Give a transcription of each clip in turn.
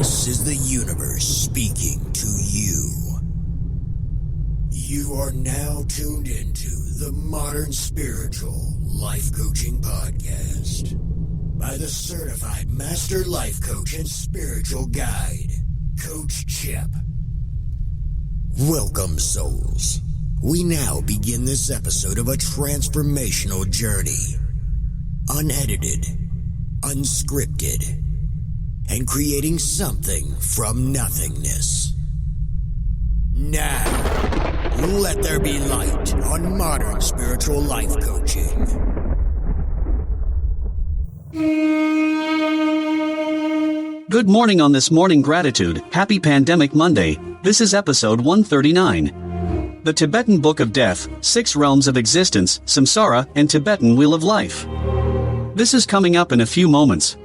This is the universe speaking to you. You are now tuned into the Modern Spiritual Life Coaching Podcast by the Certified Master Life Coach and Spiritual Guide, Coach Chip. Welcome, souls. We now begin this episode of a transformational journey. Unedited, unscripted, and creating something from nothingness. Now, let there be light on Modern Spiritual Life Coaching. Good morning on this Morning Gratitude. Happy Pandemic Monday. This is episode 139. The Tibetan Book of Death, 6 Realms of Existence, Samsara, and Tibetan Wheel of Life. This is coming up in a few moments.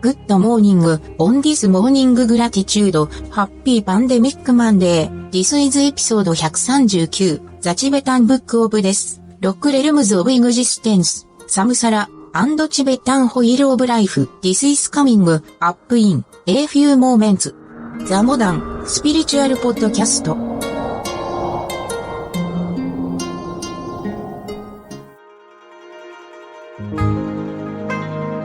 Good morning, on this morning gratitude, happy pandemic Monday. This is episode 139, The Tibetan Book of Death, 6 Realms of Existence, Samsara, and Tibetan Wheel of Life. This is coming up in a few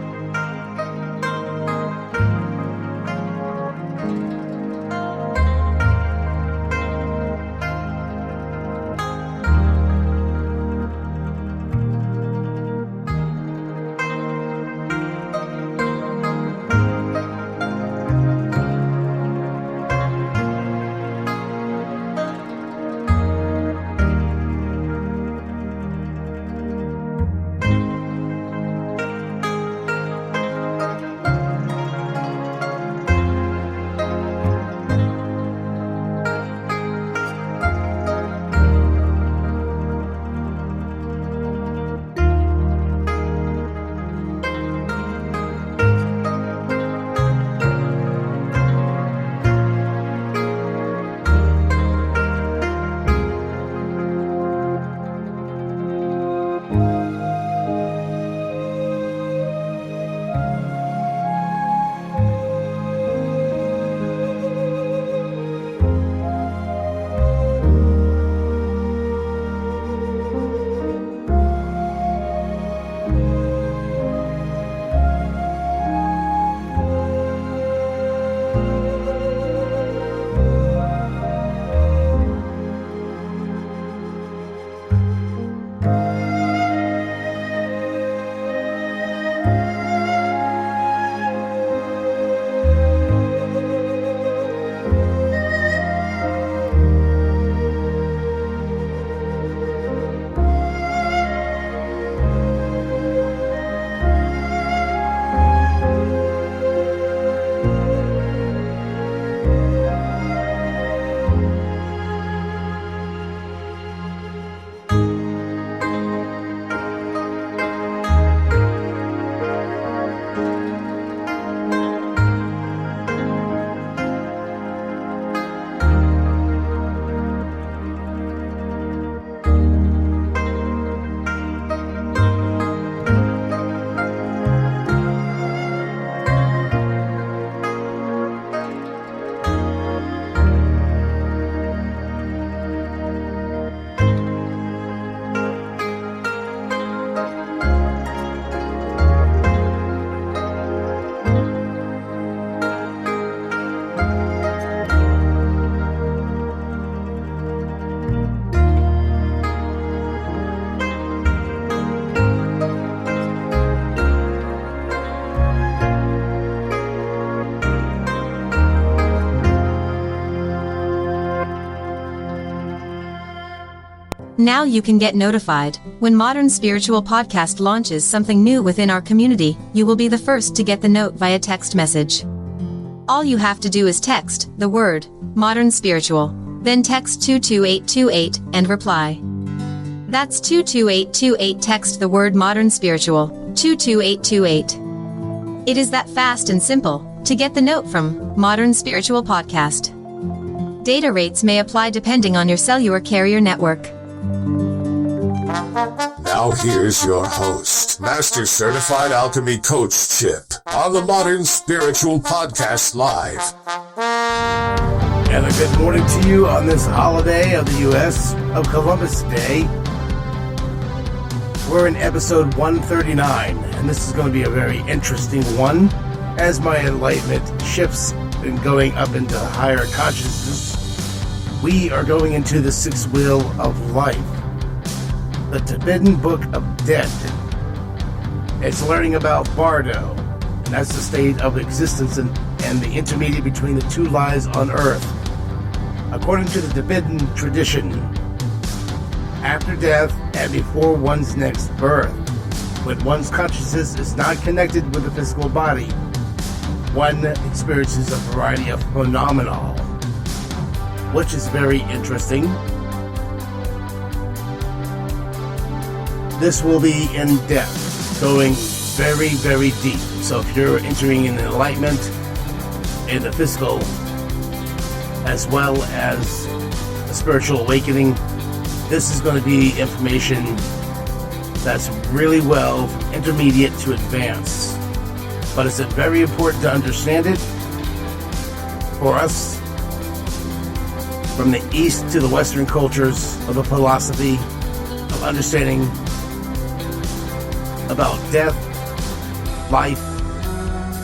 moments. The Modern Spiritual Podcast. Now you can get notified when Modern Spiritual Podcast launches something new within our community. You will be the first to get the note via text message. All you have to do is text the word Modern Spiritual, then text 22828 and reply. That's 22828. Text the word Modern Spiritual 22828. It is that fast and simple to get the note from Modern Spiritual Podcast. Data rates may apply depending on your cellular carrier network. Now here's your host, Master Certified Alchemy Coach Chip, on the Modern Spiritual Podcast Live. And a good morning to you on this holiday of the U.S. of Columbus Day. We're in episode 139, and this is going to be a very interesting one as my enlightenment shifts and going up into higher consciousness. We are going into the sixth wheel of life, the Tibetan Book of Dead. It's learning about Bardo, and that's the state of existence and the intermediate between the two lives on earth. According to the Tibetan tradition, after death and before one's next birth, when one's consciousness is not connected with the physical body, one experiences a variety of phenomena, which is very interesting. This will be in depth, going very, very deep. So if you're entering in enlightenment in the physical as well as a spiritual awakening, this is going to be information that's really well from intermediate to advanced. But it's very important to understand it for us from the East to the Western cultures of the philosophy of understanding about death, life,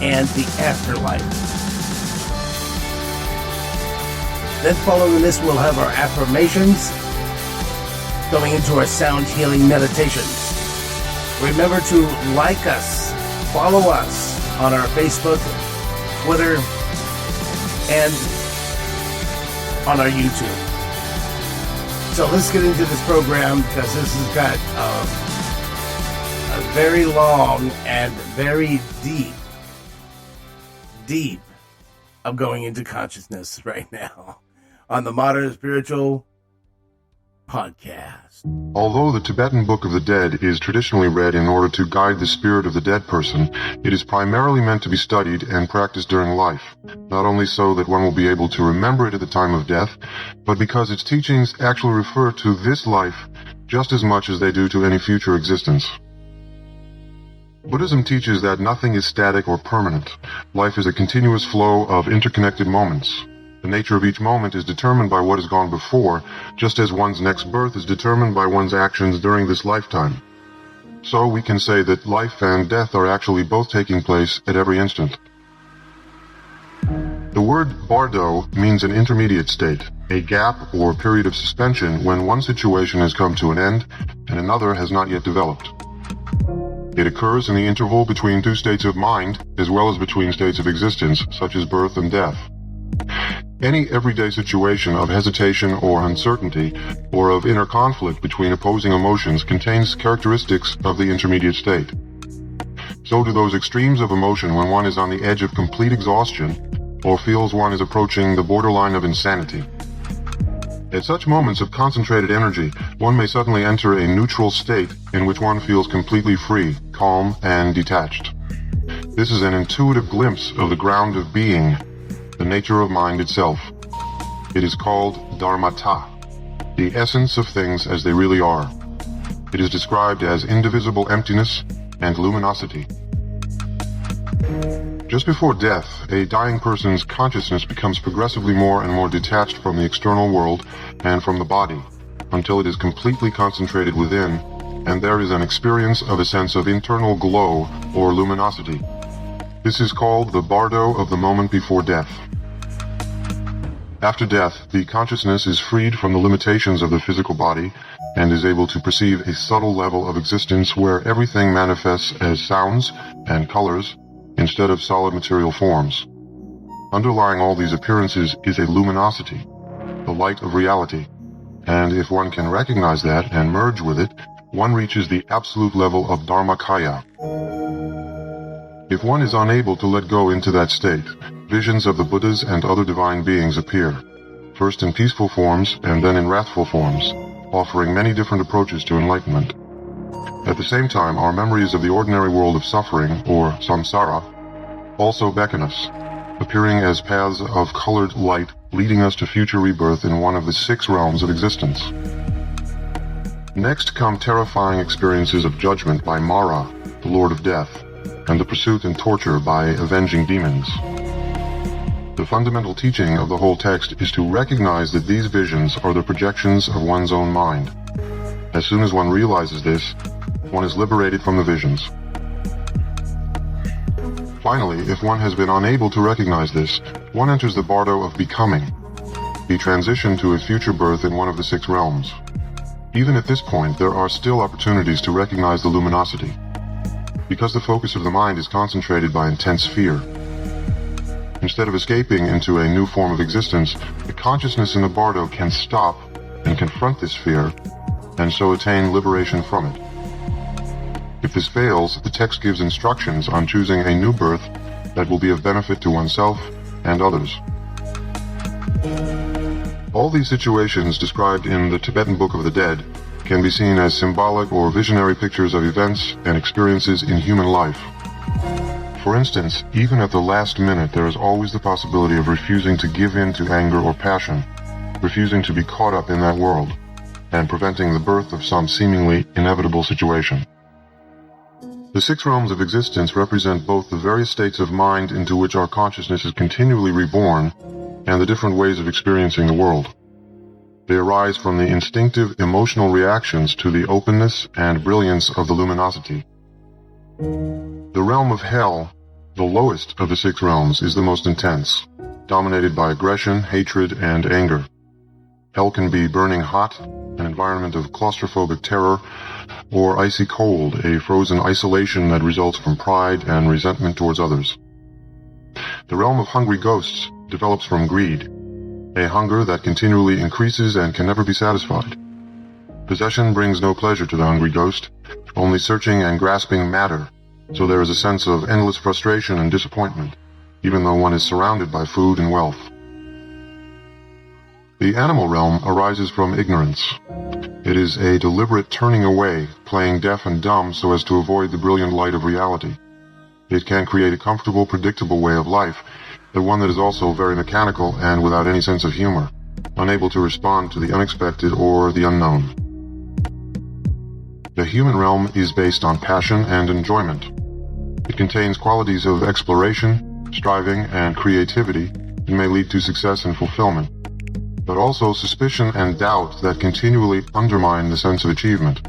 and the afterlife. Then following this, we'll have our affirmations, going into our sound healing meditations. Remember to like us, follow us on our Facebook, Twitter, and on our YouTube. So let's get into this program, because this has got a very long and very deep of going into consciousness right now on the Modern Spiritual Podcast. Although the Tibetan Book of the Dead is traditionally read in order to guide the spirit of the dead person, it is primarily meant to be studied and practiced during life, not only so that one will be able to remember it at the time of death, but because its teachings actually refer to this life just as much as they do to any future existence. Buddhism teaches that nothing is static or permanent. Life is a continuous flow of interconnected moments. The nature of each moment is determined by what has gone before, just as one's next birth is determined by one's actions during this lifetime. So we can say that life and death are actually both taking place at every instant. The word Bardo means an intermediate state, a gap or period of suspension when one situation has come to an end and another has not yet developed. It occurs in the interval between two states of mind, as well as between states of existence, such as birth and death. Any everyday situation of hesitation or uncertainty, or of inner conflict between opposing emotions, contains characteristics of the intermediate state. So do those extremes of emotion when one is on the edge of complete exhaustion, or feels one is approaching the borderline of insanity. At such moments of concentrated energy, one may suddenly enter a neutral state in which one feels completely free, calm, and detached. This is an intuitive glimpse of the ground of being, the nature of mind itself. It is called dharmata, the essence of things as they really are. It is described as indivisible emptiness and luminosity. Just before death, a dying person's consciousness becomes progressively more and more detached from the external world and from the body, until it is completely concentrated within, and there is an experience of a sense of internal glow or luminosity. This is called the Bardo of the moment before death. After death, the consciousness is freed from the limitations of the physical body and is able to perceive a subtle level of existence where everything manifests as sounds and colors instead of solid material forms. Underlying all these appearances is a luminosity, the light of reality, and if one can recognize that and merge with it, one reaches the absolute level of Dharmakaya. If one is unable to let go into that state, visions of the Buddhas and other divine beings appear, first in peaceful forms and then in wrathful forms, offering many different approaches to enlightenment. At the same time, our memories of the ordinary world of suffering, or samsara, also beckon us, appearing as paths of colored light leading us to future rebirth in one of the 6 realms of existence. Next come terrifying experiences of judgment by Mara, the Lord of Death, and the pursuit and torture by avenging demons. The fundamental teaching of the whole text is to recognize that these visions are the projections of one's own mind. As soon as one realizes this, one is liberated from the visions. Finally, if one has been unable to recognize this, one enters the Bardo of becoming, the transition to a future birth in one of the 6 realms. Even at this point, there are still opportunities to recognize the luminosity, because the focus of the mind is concentrated by intense fear. Instead of escaping into a new form of existence, the consciousness in the Bardo can stop and confront this fear, and so attain liberation from it. If this fails, the text gives instructions on choosing a new birth that will be of benefit to oneself and others. All these situations described in the Tibetan Book of the Dead can be seen as symbolic or visionary pictures of events and experiences in human life. For instance, even at the last minute, there is always the possibility of refusing to give in to anger or passion, refusing to be caught up in that world, and preventing the birth of some seemingly inevitable situation. The 6 realms of existence represent both the various states of mind into which our consciousness is continually reborn and the different ways of experiencing the world. They arise from the instinctive emotional reactions to the openness and brilliance of the luminosity. The realm of hell, the lowest of the 6 realms, is the most intense, dominated by aggression, hatred, and anger. Hell can be burning hot, an environment of claustrophobic terror, or icy cold, a frozen isolation that results from pride and resentment towards others. The realm of hungry ghosts develops from greed, a hunger that continually increases and can never be satisfied. Possession brings no pleasure to the hungry ghost, only searching and grasping matter, so there is a sense of endless frustration and disappointment, even though one is surrounded by food and wealth. The animal realm arises from ignorance. It is a deliberate turning away, playing deaf and dumb so as to avoid the brilliant light of reality. It can create a comfortable, predictable way of life, but one that is also very mechanical and without any sense of humor, unable to respond to the unexpected or the unknown. The human realm is based on passion and enjoyment. It contains qualities of exploration, striving, and creativity that may lead to success and fulfillment, but also suspicion and doubt that continually undermine the sense of achievement.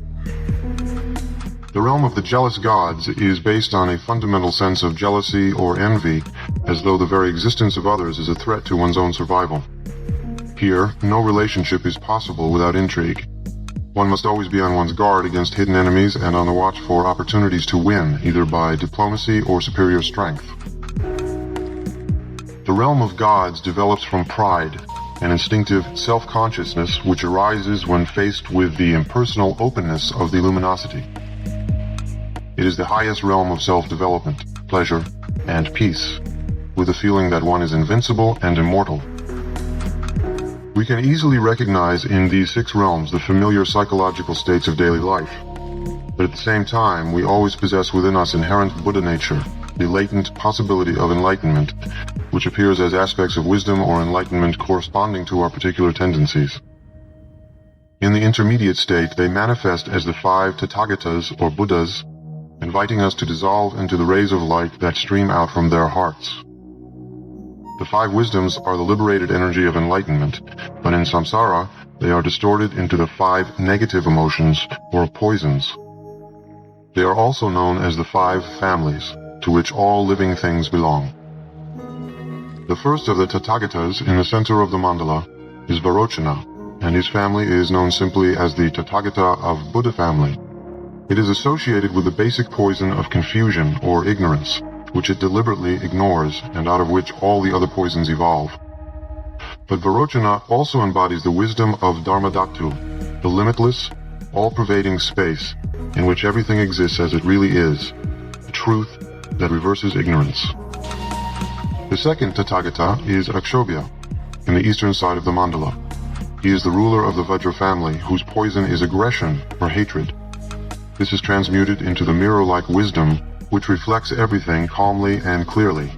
The realm of the jealous gods is based on a fundamental sense of jealousy or envy, as though the very existence of others is a threat to one's own survival. Here, no relationship is possible without intrigue. One must always be on one's guard against hidden enemies and on the watch for opportunities to win, either by diplomacy or superior strength. The realm of gods develops from pride, an instinctive self-consciousness which arises when faced with the impersonal openness of the luminosity. It is the highest realm of self-development, pleasure, and peace, with the feeling that one is invincible and immortal. We can easily recognize in these 6 realms the familiar psychological states of daily life, but at the same time, we always possess within us inherent Buddha nature, the latent possibility of enlightenment, which appears as aspects of wisdom or enlightenment corresponding to our particular tendencies. In the intermediate state, they manifest as the 5 Tathagatas or Buddhas, inviting us to dissolve into the rays of light that stream out from their hearts. The 5 wisdoms are the liberated energy of enlightenment, but in samsara, they are distorted into the 5 negative emotions or poisons. They are also known as the 5 families, to which all living things belong. The first of the Tathagatas in the center of the mandala is Varochana, and his family is known simply as the Tathagata of Buddha family. It is associated with the basic poison of confusion or ignorance, which it deliberately ignores and out of which all the other poisons evolve. But Varochana also embodies the wisdom of Dharmadhatu, the limitless, all-pervading space in which everything exists as it really is, the truth that reverses ignorance. The second Tathagata is Akshobhya, in the eastern side of the mandala. He is the ruler of the Vajra family, whose poison is aggression or hatred. This is transmuted into the mirror-like wisdom, which reflects everything calmly and clearly.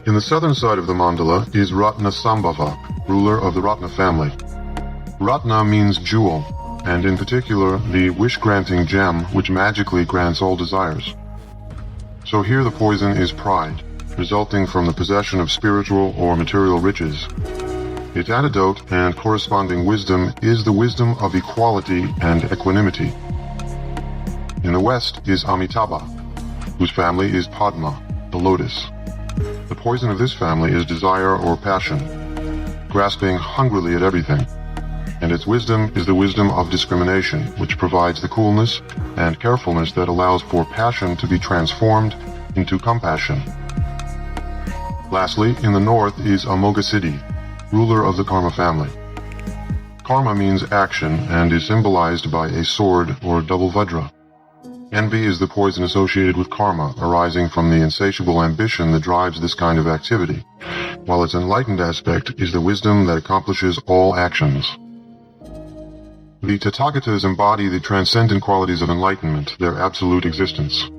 In the southern side of the mandala is Ratna Sambhava, ruler of the Ratna family. Ratna means jewel, and in particular the wish-granting gem which magically grants all desires. So here the poison is pride, resulting from the possession of spiritual or material riches. Its antidote and corresponding wisdom is the wisdom of equality and equanimity. In the West is Amitabha, whose family is Padma, the lotus. The poison of this family is desire or passion, grasping hungrily at everything. And its wisdom is the wisdom of discrimination, which provides the coolness and carefulness that allows for passion to be transformed into compassion. Lastly, in the north is Amoghasiddhi, ruler of the Karma family. Karma means action and is symbolized by a sword or double vajra. Envy is the poison associated with karma, arising from the insatiable ambition that drives this kind of activity, while its enlightened aspect is the wisdom that accomplishes all actions. The Tathagatas embody the transcendent qualities of enlightenment, their absolute existence.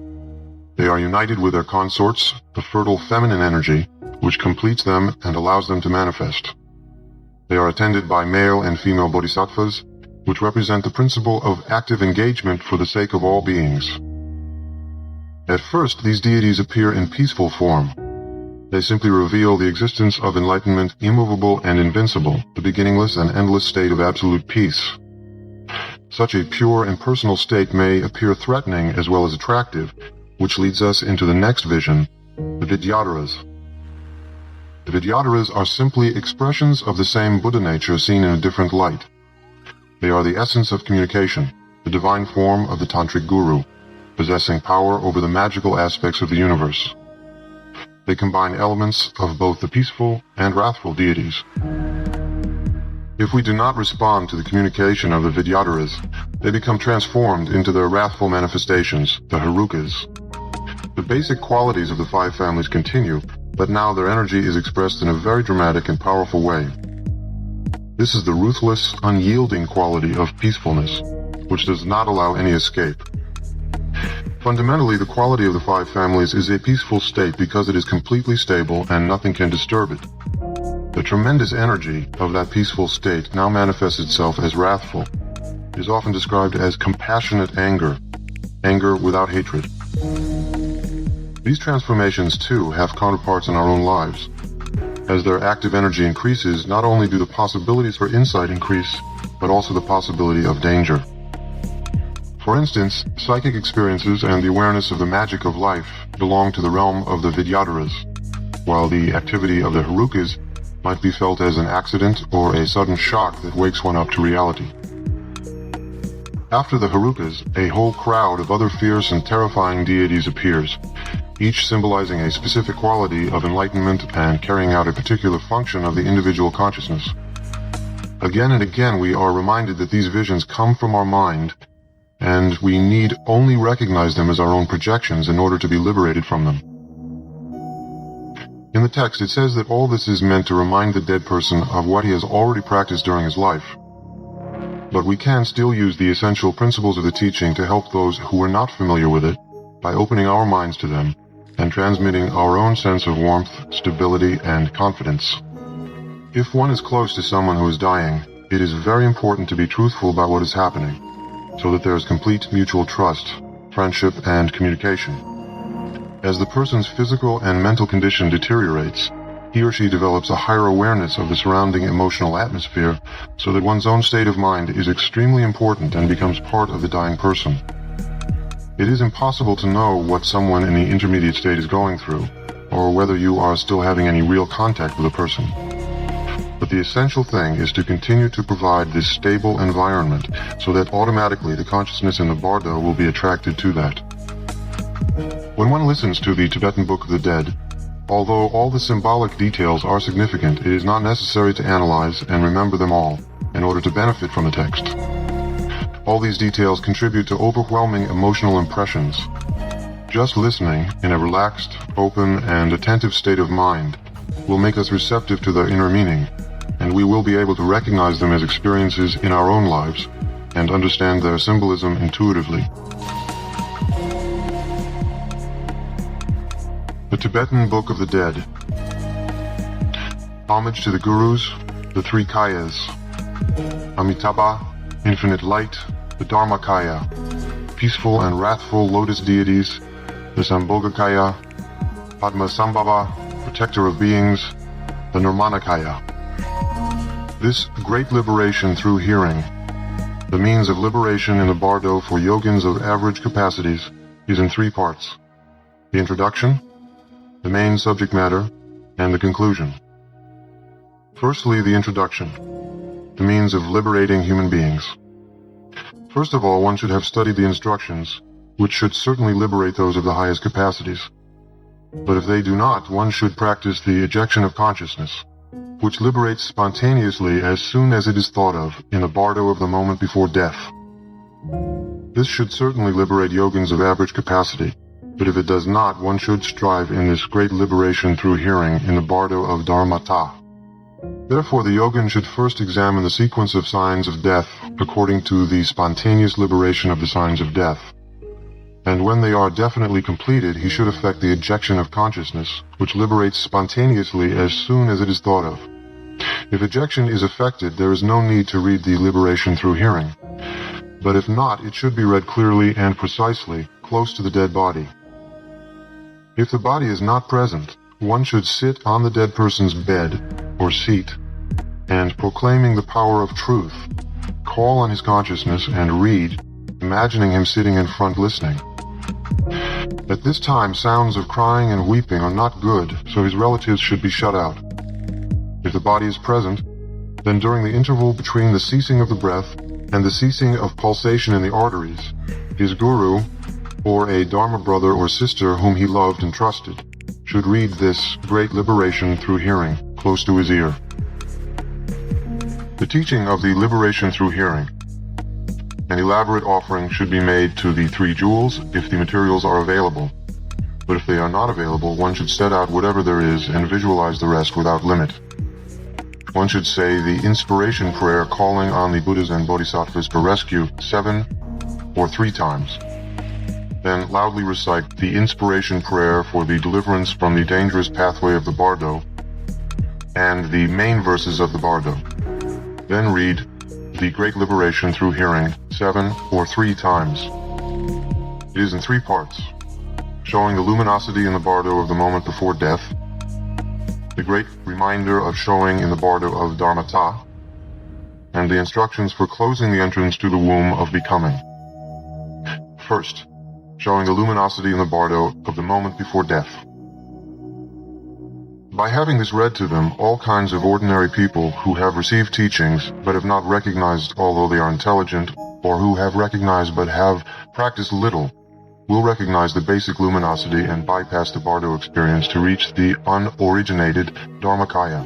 They are united with their consorts, the fertile feminine energy, which completes them and allows them to manifest. They are attended by male and female bodhisattvas, which represent the principle of active engagement for the sake of all beings. At first, these deities appear in peaceful form. They simply reveal the existence of enlightenment, immovable and invincible, the beginningless and endless state of absolute peace. Such a pure and personal state may appear threatening as well as attractive, which leads us into the next vision, the Vidyadharas. The Vidyadharas are simply expressions of the same Buddha nature seen in a different light. They are the essence of communication, the divine form of the Tantric Guru, possessing power over the magical aspects of the universe. They combine elements of both the peaceful and wrathful deities. If we do not respond to the communication of the Vidyadharas, they become transformed into their wrathful manifestations, the Herukas. The basic qualities of the five families continue, but now their energy is expressed in a very dramatic and powerful way. This is the ruthless, unyielding quality of peacefulness, which does not allow any escape. Fundamentally, the quality of the five families is a peaceful state because it is completely stable and nothing can disturb it. The tremendous energy of that peaceful state now manifests itself as wrathful. It is often described as compassionate anger, anger without hatred. These transformations, too, have counterparts in our own lives. As their active energy increases, not only do the possibilities for insight increase, but also the possibility of danger. For instance, psychic experiences and the awareness of the magic of life belong to the realm of the Vidyadharas, while the activity of the Herukas might be felt as an accident or a sudden shock that wakes one up to reality. After the Herukas, a whole crowd of other fierce and terrifying deities appears, each symbolizing a specific quality of enlightenment and carrying out a particular function of the individual consciousness. Again and again we are reminded that these visions come from our mind, and we need only recognize them as our own projections in order to be liberated from them. In the text it says that all this is meant to remind the dead person of what he has already practiced during his life. But we can still use the essential principles of the teaching to help those who are not familiar with it by opening our minds to them and transmitting our own sense of warmth, stability, and confidence. If one is close to someone who is dying, it is very important to be truthful about what is happening, so that there is complete mutual trust, friendship, and communication. As the person's physical and mental condition deteriorates, he or she develops a higher awareness of the surrounding emotional atmosphere, so that one's own state of mind is extremely important and becomes part of the dying person. It is impossible to know what someone in the intermediate state is going through, or whether you are still having any real contact with a person. But the essential thing is to continue to provide this stable environment so that automatically the consciousness in the Bardo will be attracted to that. When one listens to the Tibetan Book of the Dead, although all the symbolic details are significant, it is not necessary to analyze and remember them all in order to benefit from the text. All these details contribute to overwhelming emotional impressions. Just listening in a relaxed, open, and attentive state of mind will make us receptive to their inner meaning, and we will be able to recognize them as experiences in our own lives and understand their symbolism intuitively. The Tibetan Book of the Dead. Homage to the Gurus, the three Kayas, Amitabha, infinite light, the Dharmakaya, peaceful and wrathful lotus deities, the Sambhogakaya, Padmasambhava, protector of beings, the Nirmanakaya. This great liberation through hearing, the means of liberation in the Bardo for yogins of average capacities, is in 3 parts: the introduction, the main subject matter, and the conclusion. Firstly, the introduction, the means of liberating human beings. First of all, one should have studied the instructions, which should certainly liberate those of the highest capacities. But if they do not, one should practice the ejection of consciousness, which liberates spontaneously as soon as it is thought of in the Bardo of the moment before death. This should certainly liberate yogins of average capacity, but if it does not, one should strive in this great liberation through hearing in the Bardo of Dharmata. Therefore, the yogin should first examine the sequence of signs of death according to the spontaneous liberation of the signs of death. And when they are definitely completed, he should effect the ejection of consciousness, which liberates spontaneously as soon as it is thought of. If ejection is effected, there is no need to read the liberation through hearing. But if not, it should be read clearly and precisely, close to the dead body. If the body is not present, one should sit on the dead person's bed or seat, and proclaiming the power of truth, call on his consciousness and read, imagining him sitting in front listening. At this time, sounds of crying and weeping are not good, so his relatives should be shut out. If the body is present, then during the interval between the ceasing of the breath and the ceasing of pulsation in the arteries, his guru, or a Dharma brother or sister whom he loved and trusted, should read this great liberation through hearing close to his ear. The teaching of the liberation through hearing. An elaborate offering should be made to the 3 jewels if the materials are available. But if they are not available, one should set out whatever there is and visualize the rest without limit. One should say the inspiration prayer calling on the Buddhas and Bodhisattvas for rescue 7 or 3 times. Then loudly recite the inspiration prayer for the deliverance from the dangerous pathway of the Bardo and the main verses of the Bardo. Then read the Great Liberation through hearing 7 or 3 times. It is in 3 parts, showing the luminosity in the Bardo of the moment before death, the great reminder of showing in the Bardo of Dharmata, and the instructions for closing the entrance to the womb of becoming. First, showing the luminosity in the Bardo of the moment before death. By having this read to them, all kinds of ordinary people who have received teachings but have not recognized although they are intelligent, or who have recognized but have practiced little, will recognize the basic luminosity and bypass the Bardo experience to reach the unoriginated Dharmakaya.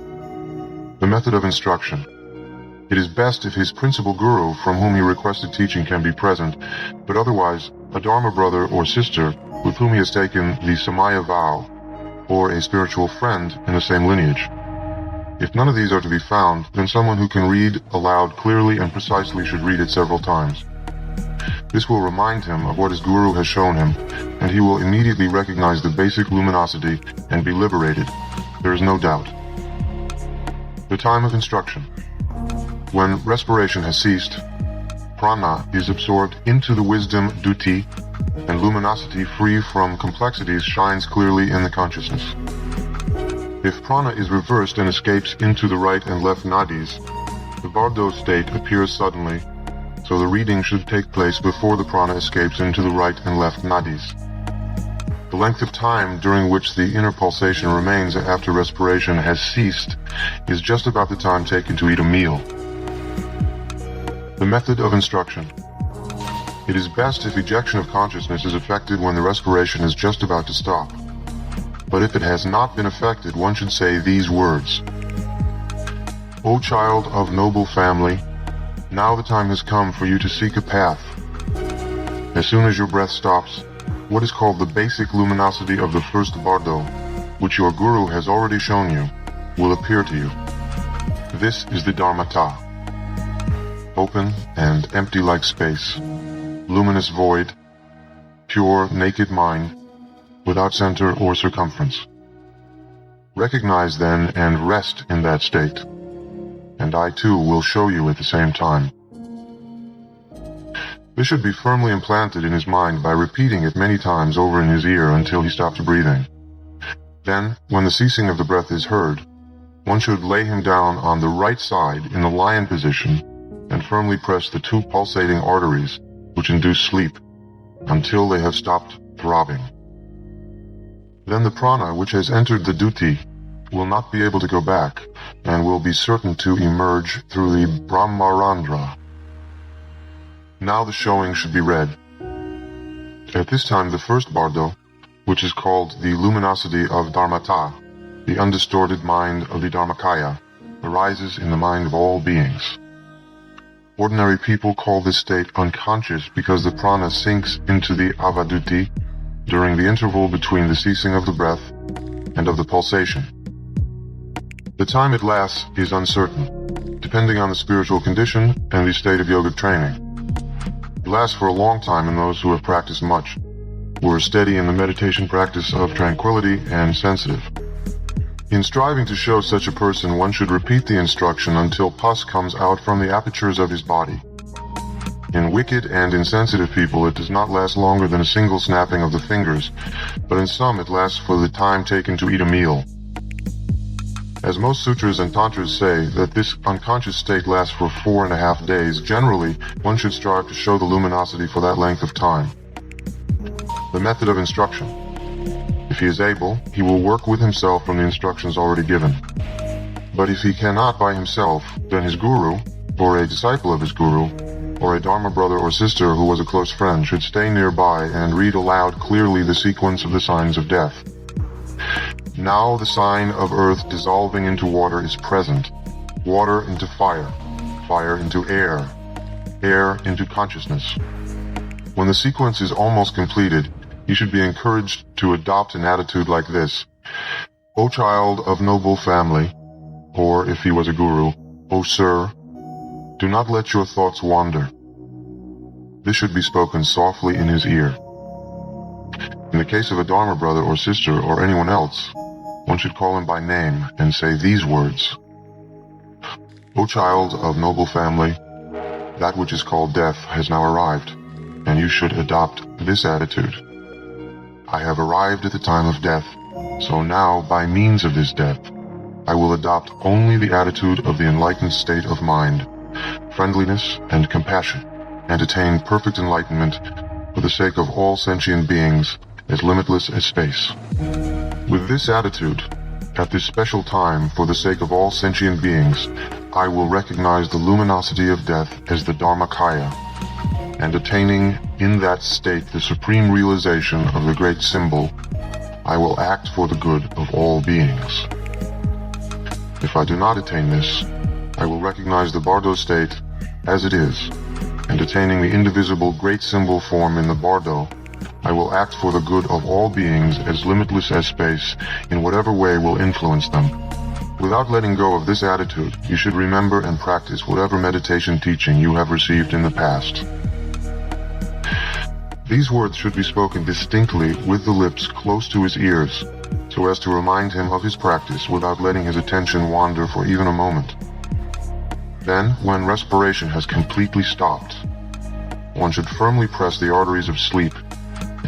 The method of instruction. It is best if his principal guru from whom he requested teaching can be present, but otherwise a Dharma brother or sister with whom he has taken the Samaya vow, or a spiritual friend in the same lineage. If none of these are to be found, then someone who can read aloud clearly and precisely should read it several times. This will remind him of what his guru has shown him, and he will immediately recognize the basic luminosity and be liberated. There is no doubt. The time of instruction. When respiration has ceased, prana is absorbed into the wisdom duti, and luminosity free from complexities shines clearly in the consciousness. If prana is reversed and escapes into the right and left nadis, the Bardo state appears suddenly, so the reading should take place before the prana escapes into the right and left nadis. The length of time during which the inner pulsation remains after respiration has ceased is just about the time taken to eat a meal. The method of instruction. It is best if ejection of consciousness is effected when the respiration is just about to stop. But if it has not been effected, one should say these words. O child of noble family, now the time has come for you to seek a path. As soon as your breath stops, what is called the basic luminosity of the first Bardo, which your guru has already shown you, will appear to you. This is the Dharmata. Open and empty like space, luminous void, pure naked mind, without center or circumference. Recognize then and rest in that state, and I too will show you at the same time. This should be firmly implanted in his mind by repeating it many times over in his ear until he stops breathing. Then, when the ceasing of the breath is heard, one should lay him down on the right side in the lion position and firmly press the two pulsating arteries which induce sleep until they have stopped throbbing. Then the prana which has entered the duty will not be able to go back and will be certain to emerge through the Brahmarandra. Now the showing should be read. At this time the first Bardo, which is called the luminosity of Dharmata, the undistorted mind of the Dharmakaya, arises in the mind of all beings. Ordinary people call this state unconscious because the prana sinks into the avaduti during the interval between the ceasing of the breath and of the pulsation. The time it lasts is uncertain, depending on the spiritual condition and the state of yogic training. It lasts for a long time in those who have practiced much, who are steady in the meditation practice of tranquility and sensitive. In striving to show such a person, one should repeat the instruction until pus comes out from the apertures of his body. In wicked and insensitive people, it does not last longer than a single snapping of the fingers, but in some it lasts for the time taken to eat a meal. As most sutras and tantras say that this unconscious state lasts for 4.5 days, generally, one should strive to show the luminosity for that length of time. The method of instruction. If he is able, he will work with himself from the instructions already given. But if he cannot by himself, then his guru, or a disciple of his guru, or a Dharma brother or sister who was a close friend should stay nearby and read aloud clearly the sequence of the signs of death. Now the sign of earth dissolving into water is present, water into fire, fire into air, air into consciousness. When the sequence is almost completed, he should be encouraged to adopt an attitude like this. O child of noble family, or if he was a guru, O sir, do not let your thoughts wander. This should be spoken softly in his ear. In the case of a Dharma brother or sister or anyone else, one should call him by name and say these words. O child of noble family, that which is called death has now arrived, and you should adopt this attitude. I have arrived at the time of death, so now, by means of this death, I will adopt only the attitude of the enlightened state of mind, friendliness and compassion, and attain perfect enlightenment for the sake of all sentient beings as limitless as space. With this attitude, at this special time for the sake of all sentient beings, I will recognize the luminosity of death as the Dharmakaya, and attaining in that state the supreme realization of the great symbol, I will act for the good of all beings. If I do not attain this, I will recognize the Bardo state as it is, and attaining the indivisible great symbol form in the Bardo, I will act for the good of all beings as limitless as space in whatever way will influence them. Without letting go of this attitude, you should remember and practice whatever meditation teaching you have received in the past. These words should be spoken distinctly with the lips close to his ears, so as to remind him of his practice without letting his attention wander for even a moment. Then, when respiration has completely stopped, one should firmly press the arteries of sleep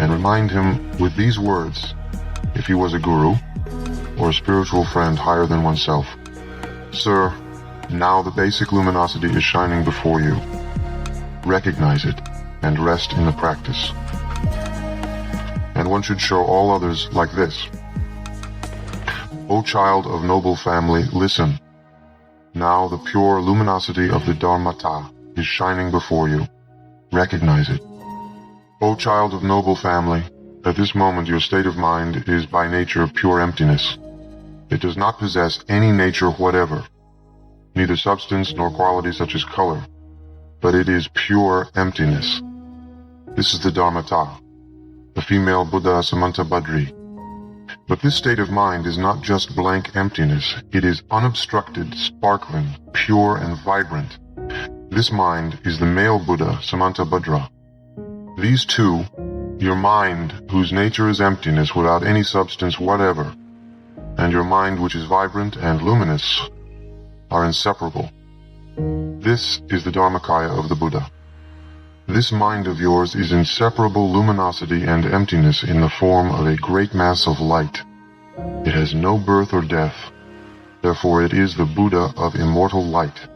and remind him with these words, if he was a guru or a spiritual friend higher than oneself. Sir, now the basic luminosity is shining before you. Recognize it and rest in the practice. And one should show all others like this. O child of noble family, listen. Now the pure luminosity of the Dharmata is shining before you. Recognize it. O child of noble family, at this moment your state of mind is by nature pure emptiness. It does not possess any nature whatever, neither substance nor quality such as color, but it is pure emptiness. This is the Dharmata, the female Buddha Samantabhadri. But this state of mind is not just blank emptiness, it is unobstructed, sparkling, pure and vibrant. This mind is the male Buddha Samantabhadra. These two, your mind, whose nature is emptiness without any substance whatever, and your mind, which is vibrant and luminous, are inseparable. This is the Dharmakaya of the Buddha. This mind of yours is inseparable luminosity and emptiness in the form of a great mass of light. It has no birth or death. Therefore it is the Buddha of immortal light.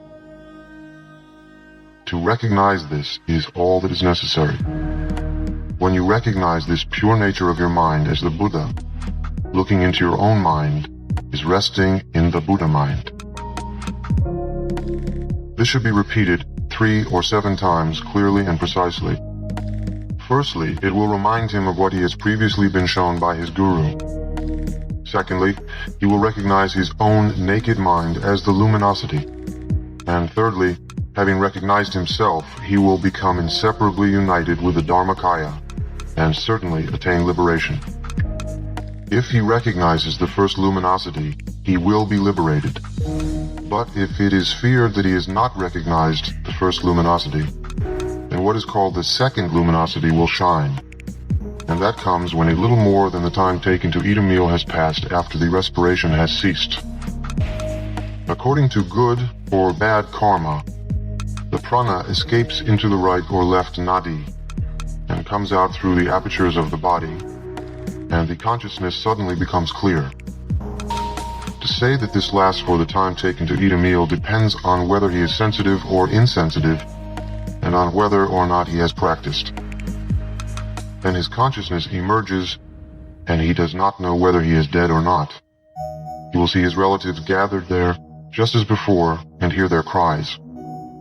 To recognize this is all that is necessary. When you recognize this pure nature of your mind as the Buddha, looking into your own mind is resting in the Buddha mind. This should be repeated 3 or 7 times clearly and precisely. Firstly, it will remind him of what he has previously been shown by his guru. Secondly, he will recognize his own naked mind as the luminosity. And thirdly, having recognized himself, he will become inseparably united with the Dharmakaya, and certainly attain liberation. If he recognizes the first luminosity, he will be liberated. But if it is feared that he has not recognized the first luminosity, then what is called the second luminosity will shine. And that comes when a little more than the time taken to eat a meal has passed after the respiration has ceased. According to good or bad karma, the prana escapes into the right or left nadi and comes out through the apertures of the body, and the consciousness suddenly becomes clear. To say that this lasts for the time taken to eat a meal depends on whether he is sensitive or insensitive, and on whether or not he has practiced. Then his consciousness emerges, and he does not know whether he is dead or not. He will see his relatives gathered there, just as before, and hear their cries.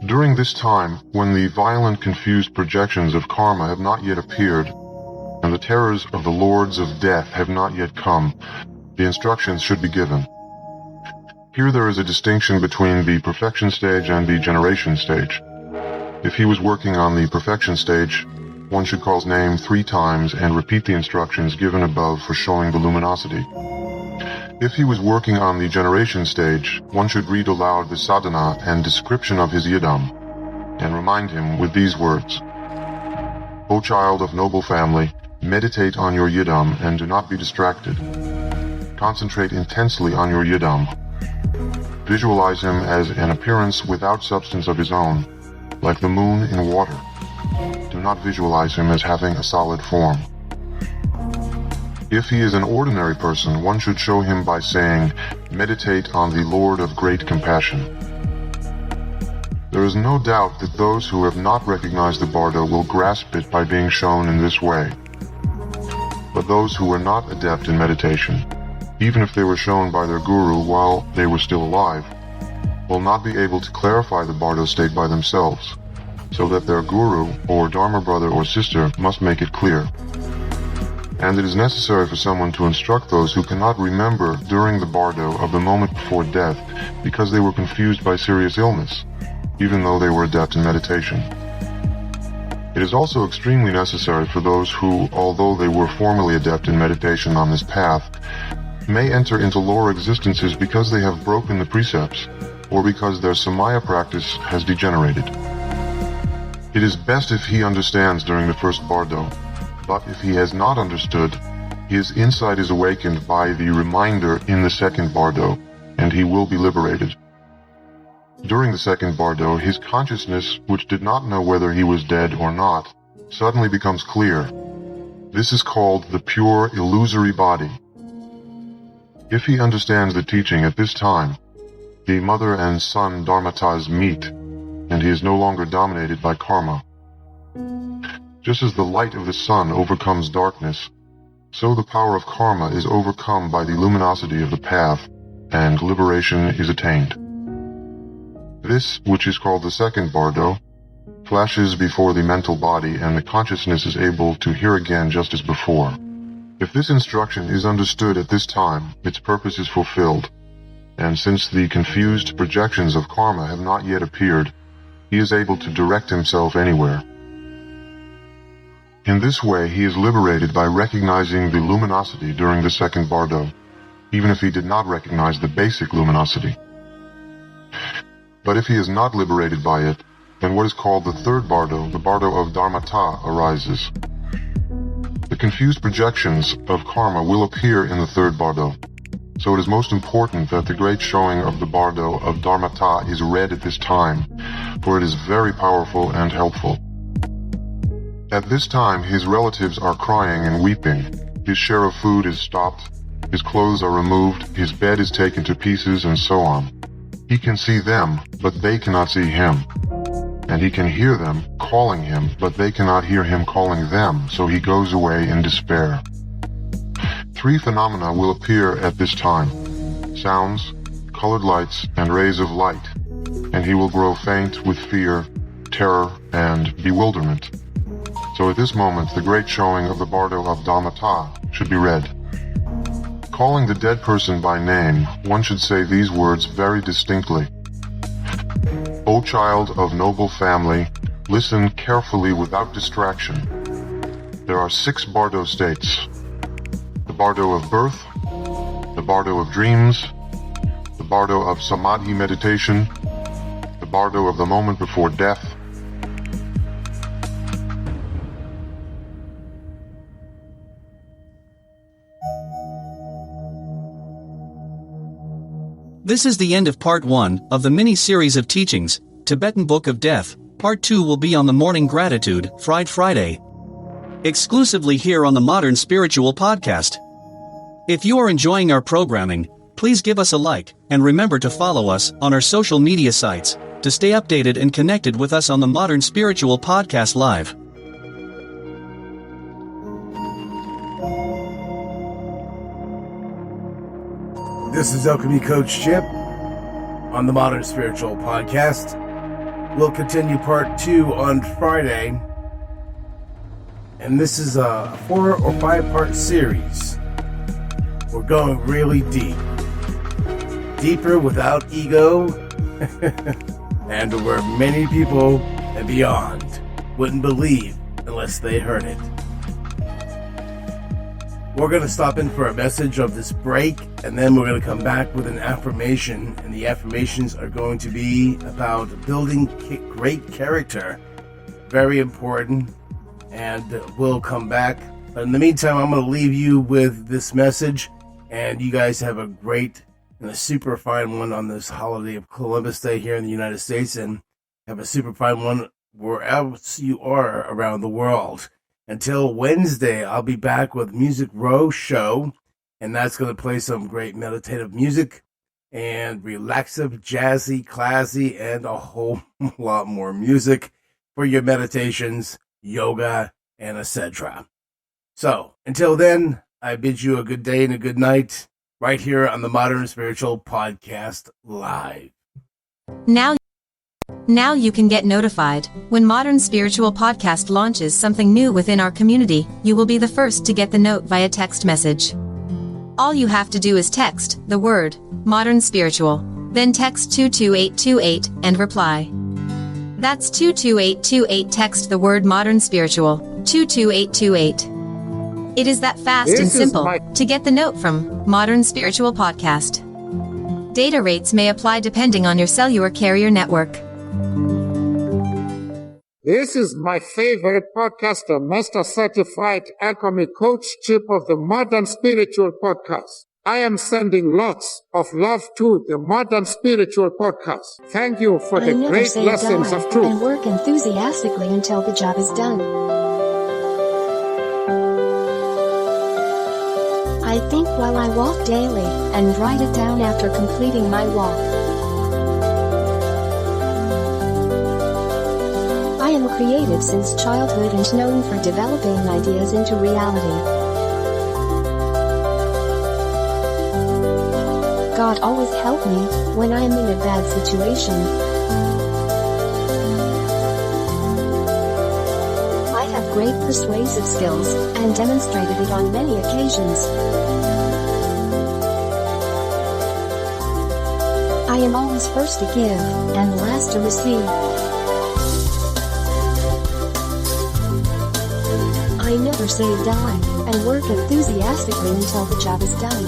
During this time, when the violent, confused projections of karma have not yet appeared, and the terrors of the lords of death have not yet come, the instructions should be given. Here there is a distinction between the perfection stage and the generation stage. If he was working on the perfection stage, one should call his name 3 times and repeat the instructions given above for showing the luminosity. If he was working on the generation stage, one should read aloud the sadhana and description of his yidam, and remind him with these words: O child of noble family, meditate on your yidam and do not be distracted. Concentrate intensely on your yidam. Visualize him as an appearance without substance of his own, like the moon in water. Do not visualize him as having a solid form. If he is an ordinary person, one should show him by saying, meditate on the Lord of great compassion. There is no doubt that those who have not recognized the Bardo will grasp it by being shown in this way. But those who are not adept in meditation, even if they were shown by their guru while they were still alive, will not be able to clarify the Bardo state by themselves, so that their guru or Dharma brother or sister must make it clear. And it is necessary for someone to instruct those who cannot remember during the Bardo of the moment before death because they were confused by serious illness, even though they were adept in meditation. It is also extremely necessary for those who, although they were formerly adept in meditation on this path, may enter into lower existences because they have broken the precepts, or because their samaya practice has degenerated. It is best if he understands during the first Bardo, but if he has not understood, his insight is awakened by the reminder in the second Bardo, and he will be liberated. During the second Bardo, his consciousness, which did not know whether he was dead or not, suddenly becomes clear. This is called the pure illusory body. If he understands the teaching at this time, the mother and son dharmatas meet, and he is no longer dominated by karma. Just as the light of the sun overcomes darkness, so the power of karma is overcome by the luminosity of the path, and liberation is attained. This, which is called the second Bardo, flashes before the mental body, and the consciousness is able to hear again just as before. If this instruction is understood at this time, its purpose is fulfilled, and since the confused projections of karma have not yet appeared, he is able to direct himself anywhere. In this way, he is liberated by recognizing the luminosity during the second Bardo, even if he did not recognize the basic luminosity. But if he is not liberated by it, then what is called the third Bardo, the Bardo of Dharmata, arises. The confused projections of karma will appear in the third Bardo, so it is most important that the great showing of the Bardo of Dharmata is read at this time, for it is very powerful and helpful. At this time, his relatives are crying and weeping. His share of food is stopped, his clothes are removed, his bed is taken to pieces, and so on. He can see them, but they cannot see him. And he can hear them calling him, but they cannot hear him calling them, so he goes away in despair. 3 phenomena will appear at this time: sounds, colored lights, and rays of light, and he will grow faint with fear, terror, and bewilderment. So at this moment, the great showing of the Bardo of Dhammatta should be read. Calling the dead person by name, one should say these words very distinctly. O child of noble family, listen carefully without distraction. There are 6 Bardo states: the Bardo of birth, the Bardo of dreams, the Bardo of Samadhi meditation, the Bardo of the moment before death. This is the end of part 1 of the mini-series of teachings, Tibetan Book of Death. Part 2 will be on the Morning Gratitude, Friday. Exclusively here on the Modern Spiritual Podcast. If you are enjoying our programming, please give us a like, and remember to follow us on our social media sites, to stay updated and connected with us on the Modern Spiritual Podcast Live. This is Alchemy Coach Chip on the Modern Spiritual Podcast. We'll continue part 2 on Friday. And this is a 4 or 5 part series. We're going really deep. Deeper without ego. And where many people and beyond wouldn't believe unless they heard it. We're going to stop in for a message of this break, and then we're going to come back with an affirmation, and the affirmations are going to be about building great character. Very important, and we'll come back. But in the meantime, I'm going to leave you with this message, and you guys have a great and a super fine one on this holiday of Columbus Day here in the United States, and have a super fine one wherever you are around the world. Until Wednesday, I'll be back with Music Row Show, and that's going to play some great meditative music and relaxive, jazzy, classy, and a whole lot more music for your meditations, yoga, and etc. So, until then, I bid you a good day and a good night right here on the Modern Spiritual Podcast Live. Now you can get notified when Modern Spiritual Podcast launches something new within our community. You will be the first to get the note via text message. All you have to do is text the word Modern Spiritual, then text 22828 and reply. That's 22828. Text the word Modern Spiritual 22828. It is that fast and simple to get the note from Modern Spiritual Podcast. Data rates may apply depending on your cellular carrier network. This is my favorite podcaster, Master Certified Alchemy Coach Chip of the Modern Spiritual Podcast. I am sending lots of love to the Modern Spiritual Podcast. Thank you for the great lessons of truth. And work enthusiastically until the job is done. I think while I walk daily, and write it down after completing my walk. I am creative since childhood and known for developing ideas into reality. God always helped me when I am in a bad situation. I have great persuasive skills and demonstrated it on many occasions. I am always first to give and last to receive. I never say die, and work enthusiastically until the job is done.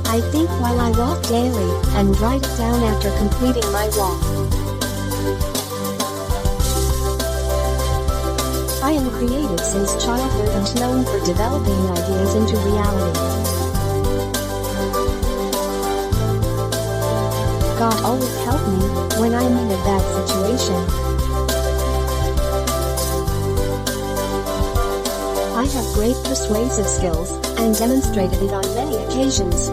I think while I walk daily, and write it down after completing my walk. I am creative since childhood and known for developing ideas into reality. God always help me when I'm in a bad situation. I have great persuasive skills and demonstrated it on many occasions.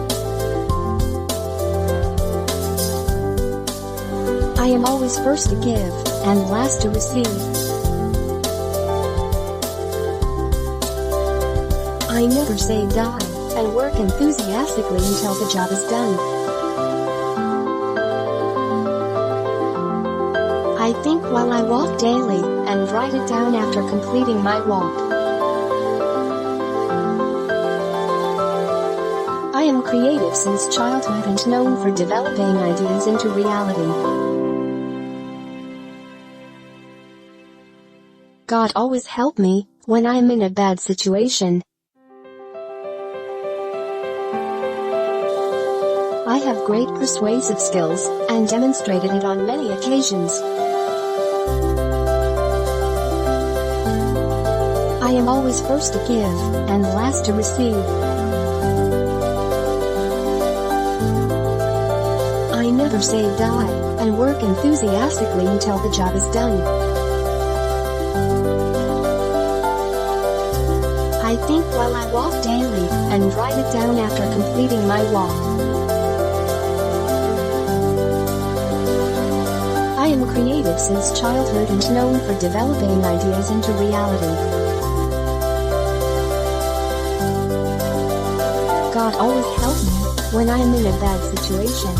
I am always first to give and last to receive. I never say die and work enthusiastically until the job is done. I think while I walk daily and write it down after completing my walk. I am creative since childhood and known for developing ideas into reality. God always help me when I'm in a bad situation. I have great persuasive skills and demonstrated it on many occasions. I am always first to give and last to receive. I never say die and work enthusiastically until the job is done. I think while I walk daily and write it down after completing my walk. I am creative since childhood and known for developing ideas into reality. God always help me when I am in a bad situation.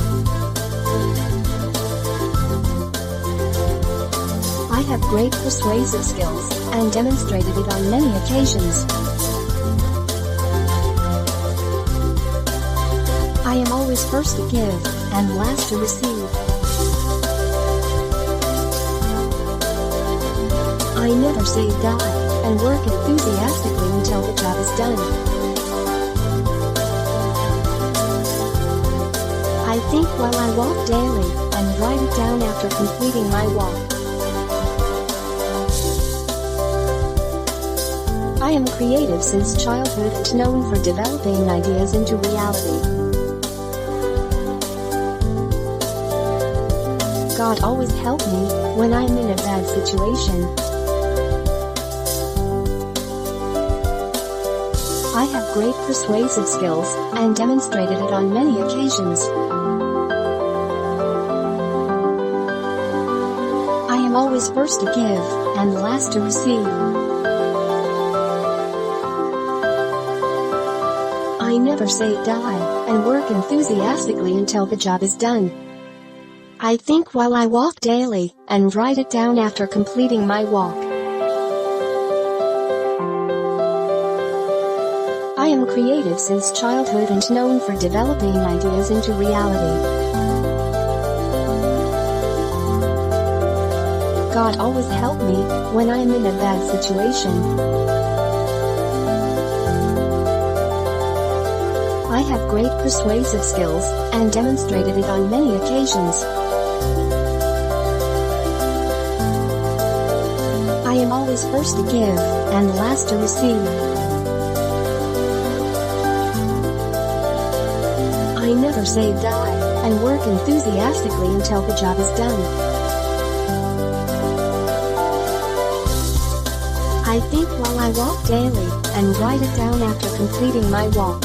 I have great persuasive skills and demonstrated it on many occasions. I am always first to give and last to receive. I never say die and work enthusiastically until the job is done. I think while I walk daily and write it down after completing my walk. I am creative since childhood and known for developing ideas into reality. God always help me when I'm in a bad situation. I have great persuasive skills and demonstrated it on many occasions. I am always first to give and last to receive. I never say die and work enthusiastically until the job is done. I think while I walk daily and write it down after completing my walk. I am creative since childhood and known for developing ideas into reality. God always help me when I am in a bad situation. I have great persuasive skills and demonstrated it on many occasions. I am always first to give and last to receive. I never say die and work enthusiastically until the job is done. I think while I walk daily and write it down after completing my walk.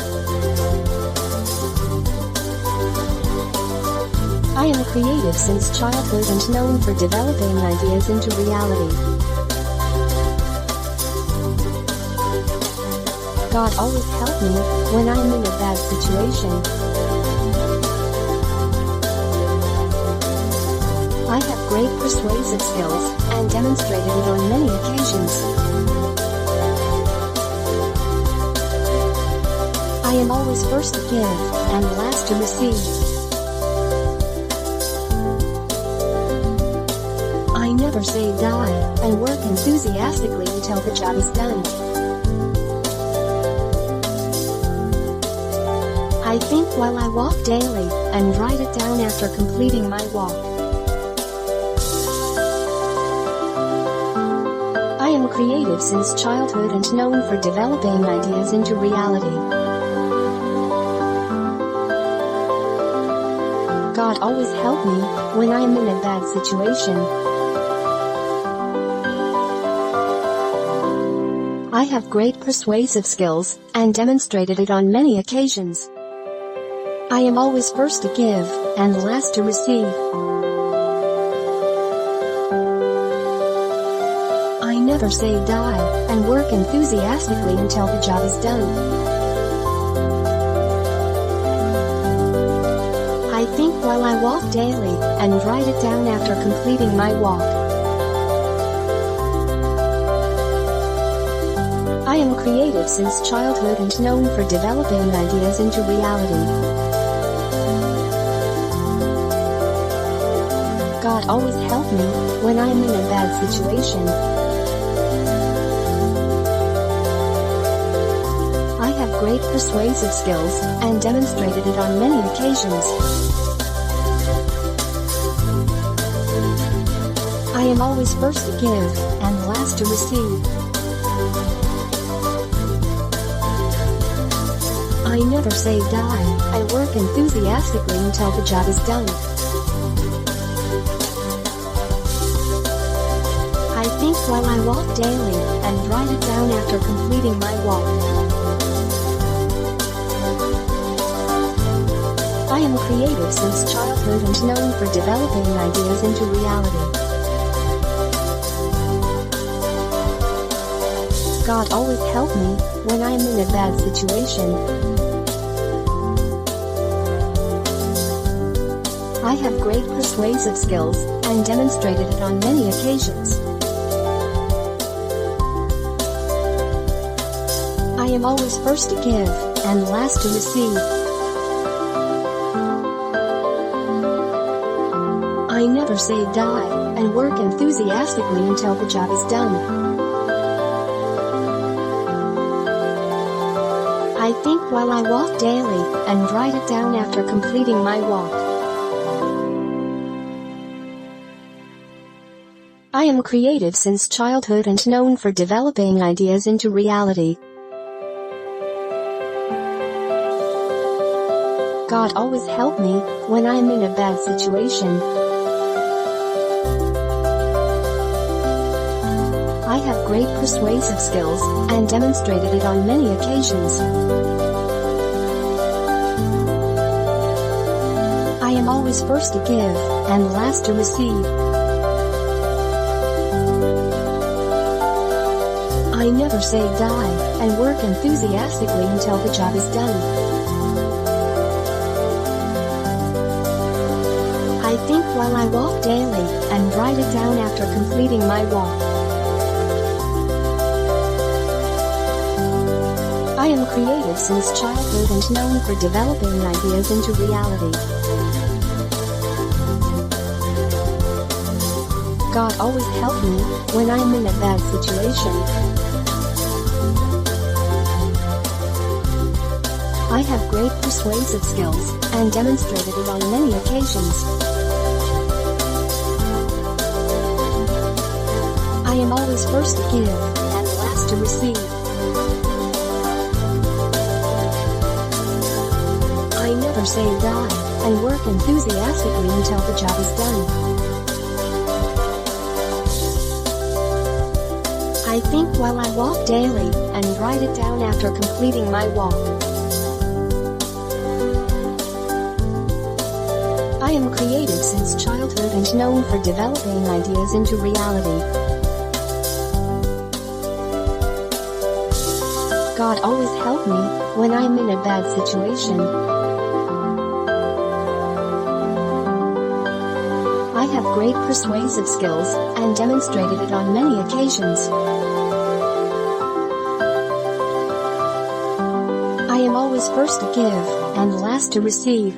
I am creative since childhood and known for developing ideas into reality. God always help me when I'm in a bad situation. I have great persuasive skills and demonstrated it on many occasions. I am always first to give and last to receive. I never say die and work enthusiastically until the job is done. I think while I walk daily and write it down after completing my walk. I am creative since childhood and known for developing ideas into reality. God always help me when I am in a bad situation. I have great persuasive skills and demonstrated it on many occasions. I am always first to give and last to receive. I never say die and work enthusiastically until the job is done. I think while I walk daily and write it down after completing my walk. I am creative since childhood and known for developing ideas into reality. God always help me when I am in a bad situation. I have great persuasive skills and demonstrated it on many occasions. I am always first to give and last to receive. I never say die, I work enthusiastically until the job is done. I think while I walk daily and write it down after completing my walk. I am creative since childhood and known for developing ideas into reality. God always help me when I am in a bad situation. I have great persuasive skills and demonstrated it on many occasions. I am always first to give and last to receive. I never say die and work enthusiastically until the job is done. I think while I walk daily and write it down after completing my walk. I am creative since childhood and known for developing ideas into reality. God always help me when I am in a bad situation. I have great persuasive skills and demonstrated it on many occasions. I am always first to give and last to receive. I never say die and work enthusiastically until the job is done. I think while I walk daily and write it down after completing my walk. I am creative since childhood and known for developing ideas into reality. God always help me when I am in a bad situation. I have great persuasive skills and demonstrated it on many occasions. I am always first to give and last to receive. I never say die and work enthusiastically until the job is done. I think while I walk daily and write it down after completing my walk. I am creative since childhood and known for developing ideas into reality. God always help me when I am in a bad situation. I have great persuasive skills and demonstrated it on many occasions. I am always first to give and last to receive.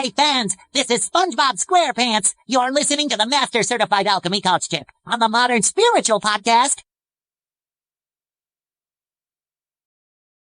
Hey fans, this is SpongeBob SquarePants. You're listening to the Master Certified Alchemy Coach Chip on the Modern Spiritual Podcast.